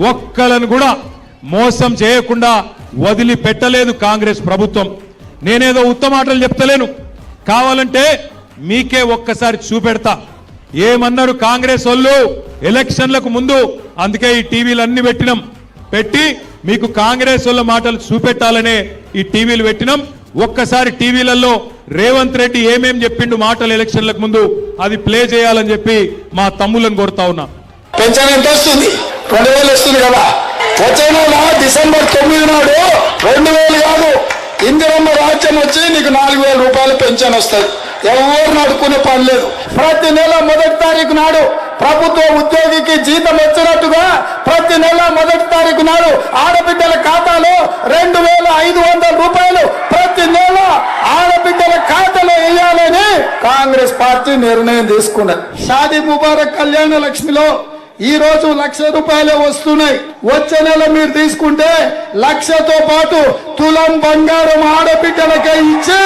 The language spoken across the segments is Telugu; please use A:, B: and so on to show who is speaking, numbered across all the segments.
A: ఒక్కలను కూడా మోసం చేయకుండా వదిలిపెట్టలేదు కాంగ్రెస్ ప్రభుత్వం. నేనేదో ఉత్తమ మాటలు చెప్తలేను, కావాలంటే మీకే ఒక్కసారి చూపెడతా. ఏమన్నారు కాంగ్రెస్ వాళ్ళు ఎలక్షన్లకు ముందు? అందుకే ఈ టీవీలన్నీ పెట్టి మీకు కాంగ్రెస్ వాళ్ళ మాటలు చూపెట్టాలనే ఈ టీవీలు పెట్టినాం. ఒక్కసారి టీవీలలో రేవంత్ రెడ్డి ఏమేం చెప్పిండు మాటలు ఎలక్షన్లకు ముందు అది ప్లే చేయాలని చెప్పి మా తమ్ములను కోరుతా ఉన్నా.
B: పెన్షన్ ఎంత వస్తుంది? 2000 వస్తుంది కదా. వచ్చే నెల డిసెంబర్ 9 నాడు 2000 కాదు, ఇందిరమ్మ రాజ్యం వచ్చి నీకు 4000 రూపాయలు పెన్షన్ వస్తుంది. ఎవరు నడుకునే పని లేదు. ప్రతి నెల 1వ తారీఖు నాడు ప్రభుత్వ ఉద్యోగికి జీతం వచ్చినట్టుగా ప్రతి నెల 1వ తారీఖు నాడు ఆడబిడ్డల ఖాతాలో 2500 రూపాయలు ప్రతి నెల ఆడబిడ్డల ఖాతాలో వేయాలని కాంగ్రెస్ పార్టీ నిర్ణయం తీసుకున్నది. షాదీ ముబారక్ కళ్యాణ లక్ష్మిలో ఈ రోజు 1,00,000 రూపాయలే వస్తున్నాయి. వచ్చే నెల మీరు తీసుకుంటే 1,00,000తో పాటు తులం బంగారం ఆడబిడ్డలకే ఇచ్చి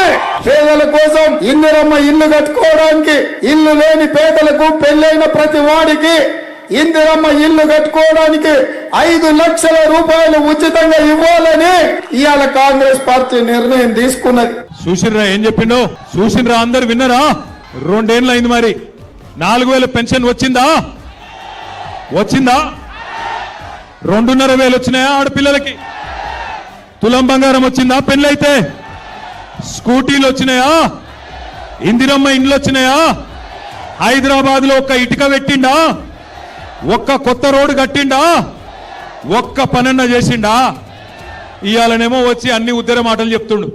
B: పేదల కోసం ఇందిరమ్మ ఇల్లు కట్టుకోవడానికి, ఇల్లు లేని పేదలకు పెళ్ళైన ప్రతి వాడికి ఇందిరమ్మ ఇల్లు కట్టుకోవడానికి 5 లక్షల రూపాయలు ఉచితంగా ఇవ్వాలని ఇవాళ కాంగ్రెస్ పార్టీ నిర్ణయం తీసుకున్నది.
A: చూసినరా ఏం చెప్పిండో? చూసినరా? అందరు విన్నారా? 2 ఏళ్ళు అయింది. మరి 4,000 పెన్షన్ వచ్చిందా? 2,500 వచ్చినాయా? ఆడపిల్లలకి తులం బంగారం వచ్చిందా? పెళ్ళైతే స్కూటీలు వచ్చినాయా? ఇందిరమ్మ ఇండ్లు వచ్చినాయా? హైదరాబాద్ లో ఒక్క ఇటుక పెట్టిండా? ఒక్క కొత్త రోడ్డు కట్టిండా? ఒక్క పనన్న చేసిండా? ఇవాళనేమో వచ్చి అన్ని ఉద్దర మాటలు చెప్తుండు.